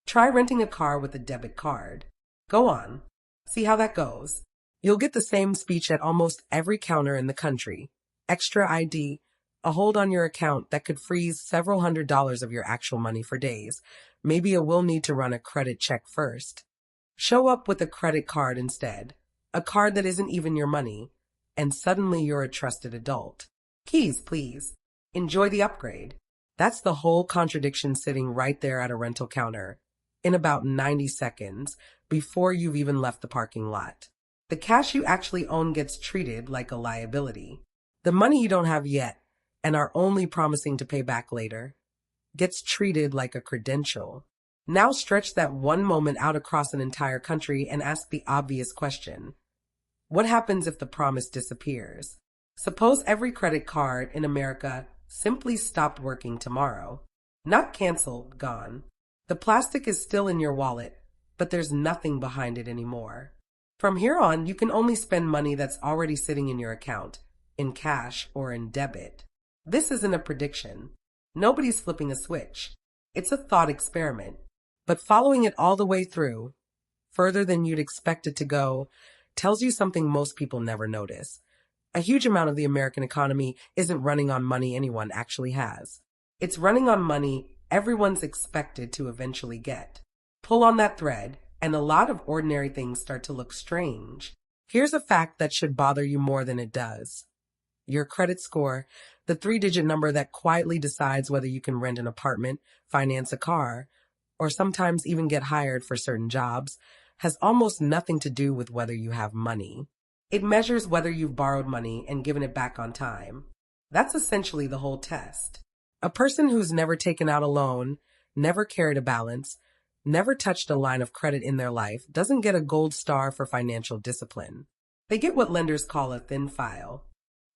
Try renting a car with a debit card. Go on. See how that goes. You'll get the same speech at almost every counter in the country. Extra ID, a hold on your account that could freeze several $100s of your actual money for days. Maybe you will need to run a credit check first. Show up with a credit card instead, a card that isn't even your money, and suddenly you're a trusted adult. Keys, please. Enjoy the upgrade. That's the whole contradiction sitting right there at a rental counter in about 90 seconds before you've even left the parking lot. The cash you actually own gets treated like a liability. The money you don't have yet and are only promising to pay back later gets treated like a credential. Now stretch that one moment out across an entire country and ask the obvious question. What happens if the promise disappears? Suppose every credit card in America simply stopped working tomorrow. Not canceled, gone. The plastic is still in your wallet, but there's nothing behind it anymore. From here on, you can only spend money that's already sitting in your account, in cash or in debit. This isn't a prediction. Nobody's flipping a switch. It's a thought experiment. But following it all the way through, further than you'd expect it to go, tells you something most people never notice. A huge amount of the American economy isn't running on money anyone actually has. It's running on money everyone's expected to eventually get. Pull on that thread, and a lot of ordinary things start to look strange. Here's a fact that should bother you more than it does. Your credit score, the three-digit number that quietly decides whether you can rent an apartment, finance a car, or sometimes even get hired for certain jobs, has almost nothing to do with whether you have money. It measures whether you've borrowed money and given it back on time. That's essentially the whole test. A person who's never taken out a loan, never carried a balance, never touched a line of credit in their life doesn't get a gold star for financial discipline. They get what lenders call a thin file.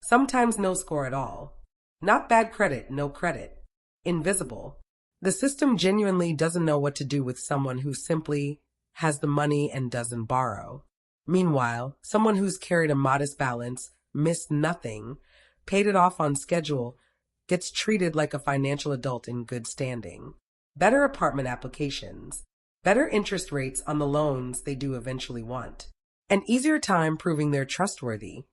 Sometimes no score at all. Not bad credit, no credit. Invisible. The system genuinely doesn't know what to do with someone who simply has the money and doesn't borrow. Meanwhile, someone who's carried a modest balance, missed nothing, paid it off on schedule, gets treated like a financial adult in good standing. Better apartment applications, better interest rates on the loans they do eventually want, an easier time proving they're trustworthy,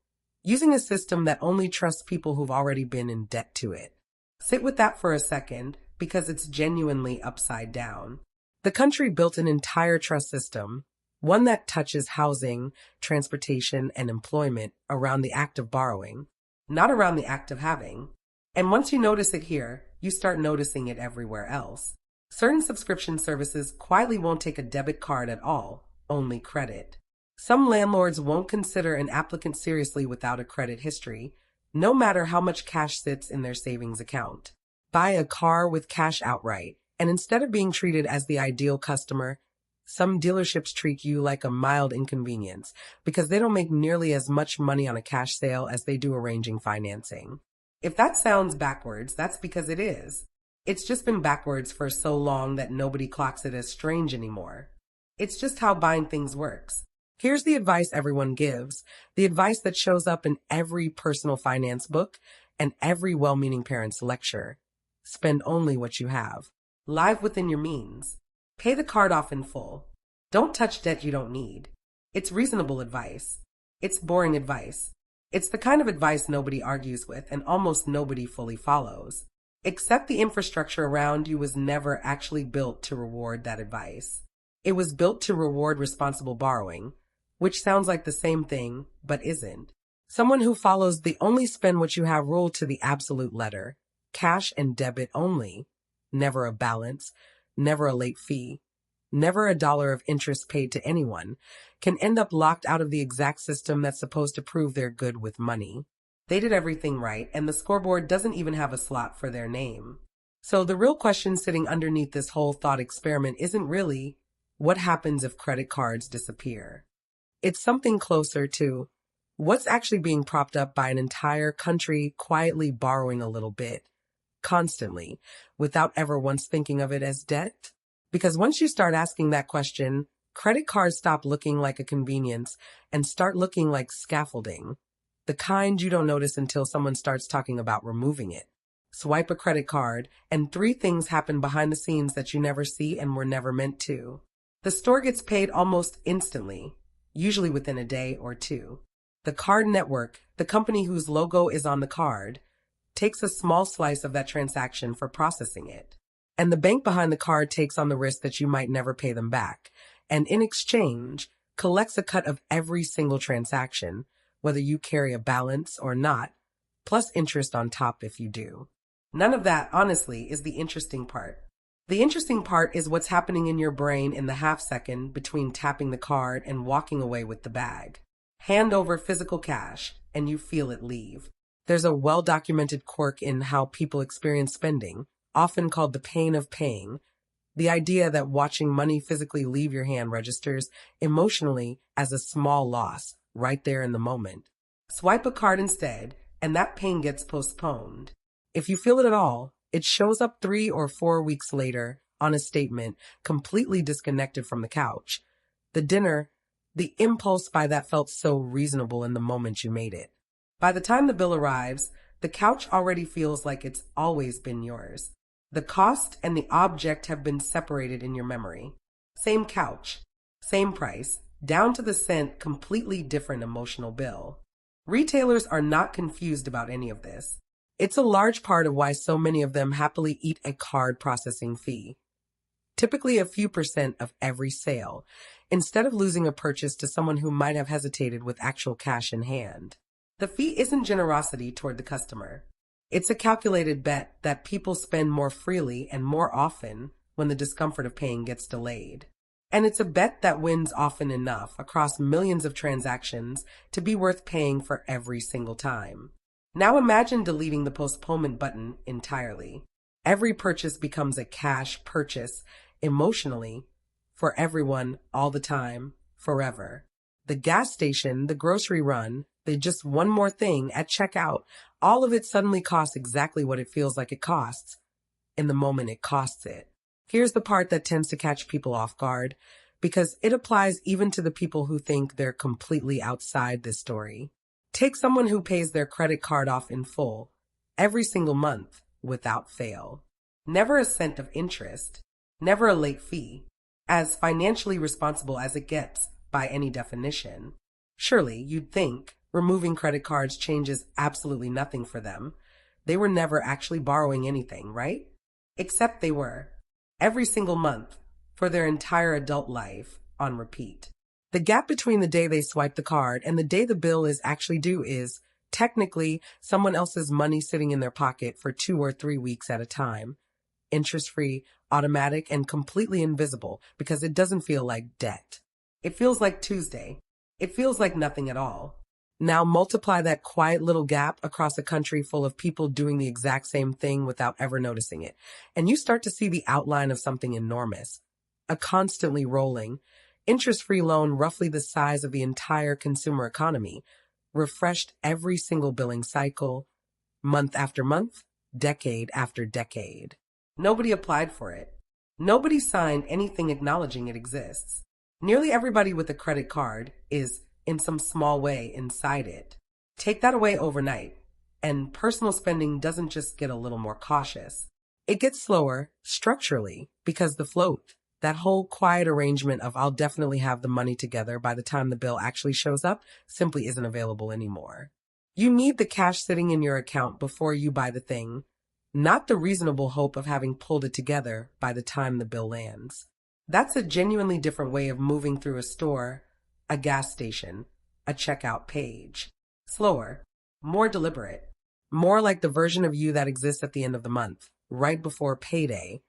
using a system that only trusts people who've already been in debt to it. Sit with that for a second, because it's genuinely upside down. The country built an entire trust system, one that touches housing, transportation, and employment around the act of borrowing, not around the act of having. And once you notice it here, you start noticing it everywhere else. Certain subscription services quietly won't take a debit card at all, only credit. Some landlords won't consider an applicant seriously without a credit history, no matter how much cash sits in their savings account. Buy a car with cash outright, and instead of being treated as the ideal customer, some dealerships treat you like a mild inconvenience because they don't make nearly as much money on a cash sale as they do arranging financing. If that sounds backwards, that's because it is. It's just been backwards for so long that nobody clocks it as strange anymore. It's just how buying things works. Here's the advice everyone gives, the advice that shows up in every personal finance book and every well-meaning parent's lecture. Spend only what you have. Live within your means. Pay the card off in full. Don't touch debt you don't need. It's reasonable advice. It's boring advice. It's the kind of advice nobody argues with and almost nobody fully follows. Except the infrastructure around you was never actually built to reward that advice. It was built to reward responsible borrowing, which sounds like the same thing, but isn't. Someone who follows the only spend what you have rule to the absolute letter. Cash and debit only. Never a balance, never a late fee, never a dollar of interest paid to anyone, can end up locked out of the exact system that's supposed to prove they're good with money. They did everything right, and the scoreboard doesn't even have a slot for their name. So the real question sitting underneath this whole thought experiment isn't really, what happens if credit cards disappear? It's something closer to, what's actually being propped up by an entire country quietly borrowing a little bit, constantly, without ever once thinking of it as debt? Because once you start asking that question, credit cards stop looking like a convenience and start looking like scaffolding. The kind you don't notice until someone starts talking about removing it. swipe a credit card, and three things happen behind the scenes that you never see and were never meant to. The store gets paid almost instantly, usually within a day or two. The card network, the company whose logo is on the card, takes a small slice of that transaction for processing it. And the bank behind the card takes on the risk that you might never pay them back, and in exchange, collects a cut of every single transaction, whether you carry a balance or not, plus interest on top if you do. None of that, honestly, is the interesting part. The interesting part is what's happening in your brain in the half second between tapping the card and walking away with the bag. Hand over physical cash, and you feel it leave. There's a well-documented quirk in how people experience spending, often called the pain of paying. The idea that watching money physically leave your hand registers emotionally as a small loss, right there in the moment. Swipe a card instead, and that pain gets postponed. If you feel it at all, it shows up 3 or 4 weeks later on a statement completely disconnected from the couch. The dinner, the impulse buy that felt so reasonable in the moment you made it. By the time the bill arrives, the couch already feels like it's always been yours. The cost and the object have been separated in your memory. Same couch, same price, down to the cent, completely different emotional bill. Retailers are not confused about any of this. It's a large part of why so many of them happily eat a card processing fee, typically a few % of every sale, instead of losing a purchase to someone who might have hesitated with actual cash in hand. The fee isn't generosity toward the customer. It's a calculated bet that people spend more freely and more often when the discomfort of paying gets delayed. And it's a bet that wins often enough across millions of transactions to be worth paying for every single time. Now imagine deleting the postponement button entirely. Every purchase becomes a cash purchase emotionally for everyone all the time, forever. The gas station, the grocery run, the just one more thing at checkout, all of it suddenly costs exactly what it feels like it costs in the moment it costs it. Here's the part that tends to catch people off guard, because it applies even to the people who think they're completely outside this story. Take someone who pays their credit card off in full, every single month, without fail. Never a cent of interest, never a late fee, as financially responsible as it gets by any definition. Surely, you'd think, removing credit cards changes absolutely nothing for them. They were never actually borrowing anything, right? Except they were. Every single month, for their entire adult life, on repeat. The gap between the day they swipe the card and the day the bill is actually due is, technically, someone else's money sitting in their pocket for 2 or 3 weeks at a time. Interest-free, automatic, and completely invisible because it doesn't feel like debt. It feels like Tuesday. It feels like nothing at all. Now multiply that quiet little gap across a country full of people doing the exact same thing without ever noticing it, and you start to see the outline of something enormous. A constantly rolling, interest-free loan roughly the size of the entire consumer economy, refreshed every single billing cycle, month after month, decade after decade. Nobody applied for it. Nobody signed anything acknowledging it exists. Nearly everybody with a credit card is, in some small way, inside it. Take that away overnight, and personal spending doesn't just get a little more cautious. It gets slower, structurally, because the float, that whole quiet arrangement of I'll definitely have the money together by the time the bill actually shows up, simply isn't available anymore. You need the cash sitting in your account before you buy the thing, not the reasonable hope of having pulled it together by the time the bill lands. That's a genuinely different way of moving through a store, a gas station, a checkout page. Slower, more deliberate, more like the version of you that exists at the end of the month, right before payday,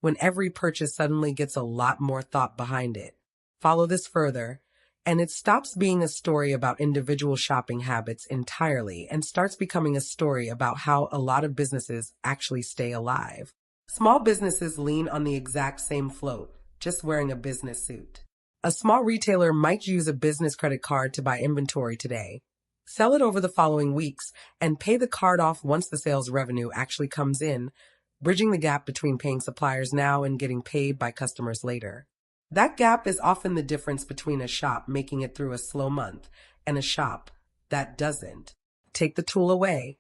when every purchase suddenly gets a lot more thought behind it. Follow this further, and it stops being a story about individual shopping habits entirely and starts becoming a story about how a lot of businesses actually stay alive. Small businesses lean on the exact same float, just wearing a business suit. A small retailer might use a business credit card to buy inventory today, sell it over the following weeks, and pay the card off once the sales revenue actually comes in, bridging the gap between paying suppliers now and getting paid by customers later. That gap is often the difference between a shop making it through a slow month and a shop that doesn't. Take the tool away,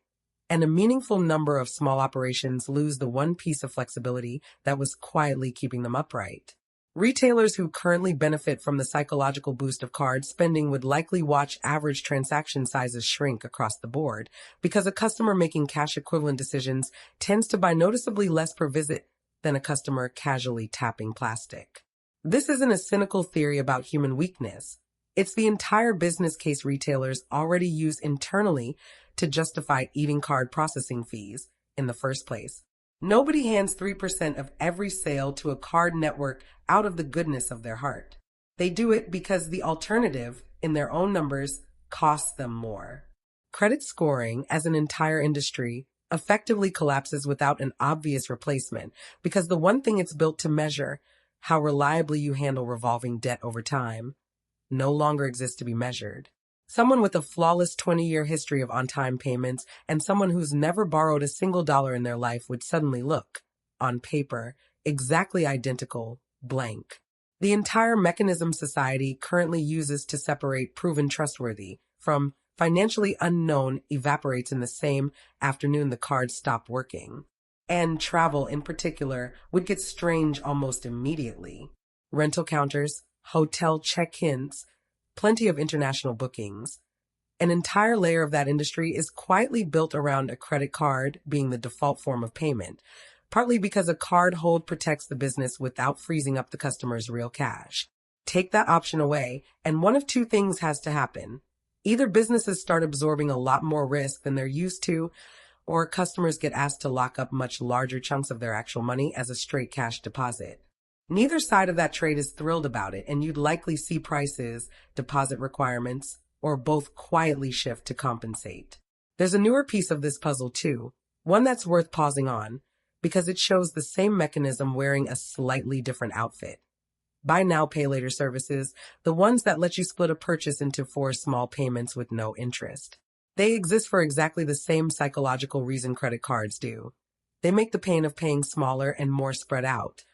and a meaningful number of small operations lose the one piece of flexibility that was quietly keeping them upright. Retailers who currently benefit from the psychological boost of card spending would likely watch average transaction sizes shrink across the board because a customer making cash equivalent decisions tends to buy noticeably less per visit than a customer casually tapping plastic. This isn't a cynical theory about human weakness. It's the entire business case retailers already use internally to justify eating card processing fees in the first place. Nobody hands 3% of every sale to a card network out of the goodness of their heart. They do it because the alternative, in their own numbers, costs them more. Credit scoring, as an entire industry, effectively collapses without an obvious replacement because the one thing it's built to measure, how reliably you handle revolving debt over time, no longer exists to be measured. Someone with a flawless 20-year history of on-time payments and someone who's never borrowed a single dollar in their life would suddenly look, on paper, exactly identical, blank. The entire mechanism society currently uses to separate proven trustworthy from financially unknown evaporates in the same afternoon the cards stop working. And travel, in particular, would get strange almost immediately. Rental counters, hotel check-ins, plenty of international bookings. An entire layer of that industry is quietly built around a credit card being the default form of payment, partly because a card hold protects the business without freezing up the customer's real cash. Take that option away, and one of two things has to happen. Either businesses start absorbing a lot more risk than they're used to, or customers get asked to lock up much larger chunks of their actual money as a straight cash deposit. Neither side of that trade is thrilled about it, and you'd likely see prices, deposit requirements, or both quietly shift to compensate. There's a newer piece of this puzzle too, one that's worth pausing on, because it shows the same mechanism wearing a slightly different outfit. Buy now, pay later services, the ones that let you split a purchase into 4 small payments with no interest. They exist for exactly the same psychological reason credit cards do. They make the pain of paying smaller and more spread out.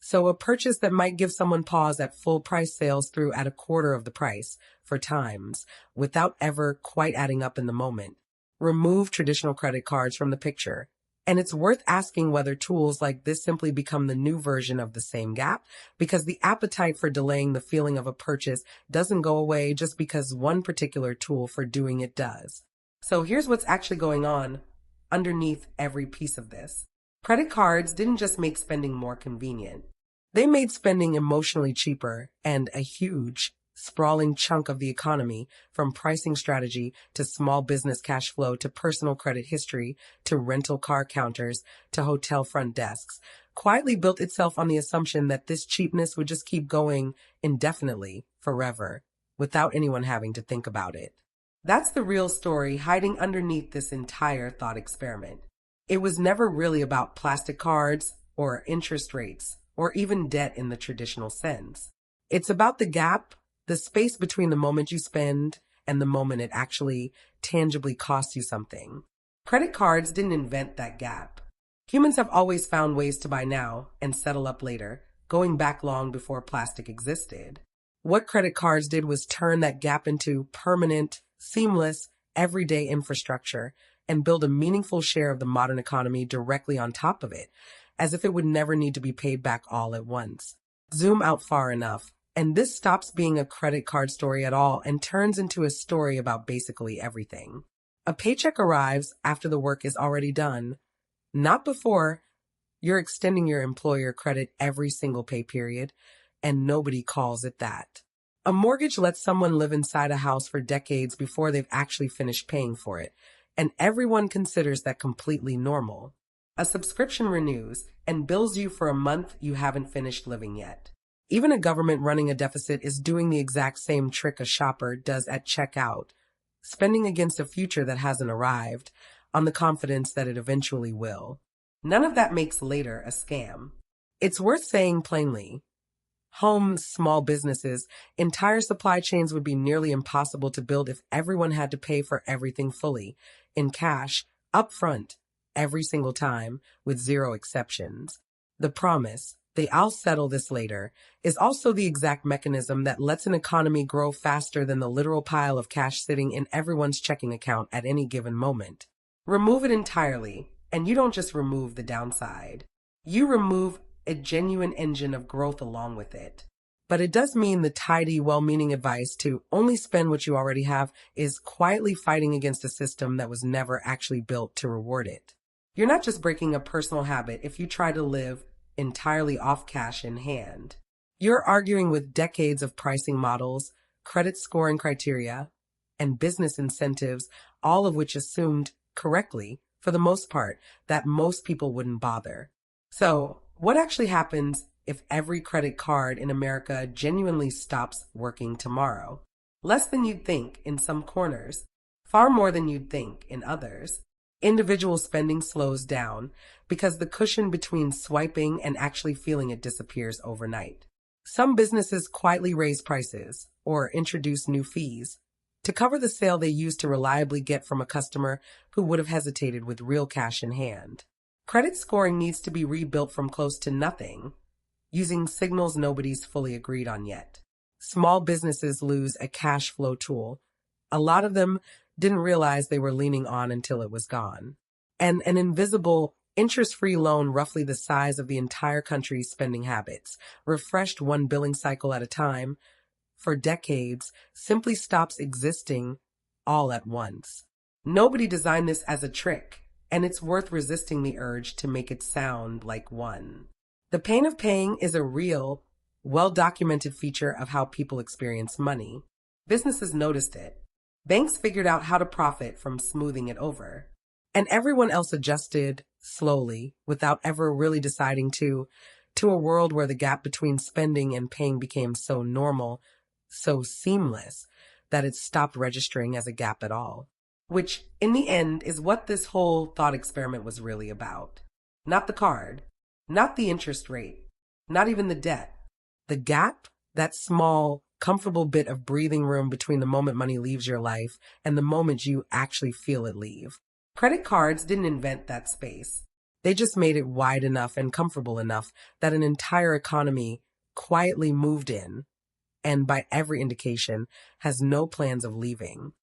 So a purchase that might give someone pause at full price sales through at a quarter of the price for times without ever quite adding up in the moment. Remove traditional credit cards from the picture. And it's worth asking whether tools like this simply become the new version of the same gap, because the appetite for delaying the feeling of a purchase doesn't go away just because one particular tool for doing it does. So here's what's actually going on underneath every piece of this. Credit cards didn't just make spending more convenient. They made spending emotionally cheaper, and a huge, sprawling chunk of the economy, from pricing strategy to small business cash flow to personal credit history to rental car counters to hotel front desks, quietly built itself on the assumption that this cheapness would just keep going indefinitely, forever, without anyone having to think about it. That's the real story hiding underneath this entire thought experiment. It was never really about plastic cards or interest rates or even debt in the traditional sense. It's about the gap, the space between the moment you spend and the moment it actually tangibly costs you something. Credit cards didn't invent that gap. Humans have always found ways to buy now and settle up later, going back long before plastic existed. What credit cards did was turn that gap into permanent, seamless, everyday infrastructure and build a meaningful share of the modern economy directly on top of it, as if it would never need to be paid back all at once. Zoom out far enough, and this stops being a credit card story at all and turns into a story about basically everything. A paycheck arrives after the work is already done, not before. You're extending your employer credit every single pay period, and nobody calls it that. A mortgage lets someone live inside a house for decades before they've actually finished paying for it, and everyone considers that completely normal. A subscription renews and bills you for a month you haven't finished living yet. Even a government running a deficit is doing the exact same trick a shopper does at checkout, spending against a future that hasn't arrived, on the confidence that it eventually will. None of that makes later a scam. It's worth saying plainly. Homes, small businesses, entire supply chains would be nearly impossible to build if everyone had to pay for everything fully, in cash, upfront, every single time, with zero exceptions. The promise, I'll settle this later, is also the exact mechanism that lets an economy grow faster than the literal pile of cash sitting in everyone's checking account at any given moment. Remove it entirely, and you don't just remove the downside. You remove a genuine engine of growth along with it. But it does mean the tidy, well-meaning advice to only spend what you already have is quietly fighting against a system that was never actually built to reward it. You're not just breaking a personal habit if you try to live entirely off cash in hand. You're arguing with decades of pricing models, credit scoring criteria, and business incentives, all of which assumed correctly, for the most part, that most people wouldn't bother. So, what actually happens if every credit card in America genuinely stops working tomorrow? Less than you'd think in some corners, far more than you'd think in others. Individual spending slows down because the cushion between swiping and actually feeling it disappears overnight. Some businesses quietly raise prices or introduce new fees to cover the sale they used to reliably get from a customer who would have hesitated with real cash in hand. Credit scoring needs to be rebuilt from close to nothing, using signals nobody's fully agreed on yet. Small businesses lose a cash flow tool. A lot of them didn't realize they were leaning on until it was gone. And an invisible, interest-free loan roughly the size of the entire country's spending habits, refreshed one billing cycle at a time, for decades, simply stops existing all at once. Nobody designed this as a trick, and it's worth resisting the urge to make it sound like one. The pain of paying is a real, well-documented feature of how people experience money. Businesses noticed it. Banks figured out how to profit from smoothing it over. And everyone else adjusted slowly, without ever really deciding to a world where the gap between spending and paying became so normal, so seamless, that it stopped registering as a gap at all. Which, in the end, is what this whole thought experiment was really about. Not the card, not the interest rate, not even the debt. The gap, that small, comfortable bit of breathing room between the moment money leaves your life and the moment you actually feel it leave. Credit cards didn't invent that space. They just made it wide enough and comfortable enough that an entire economy quietly moved in, and by every indication, has no plans of leaving.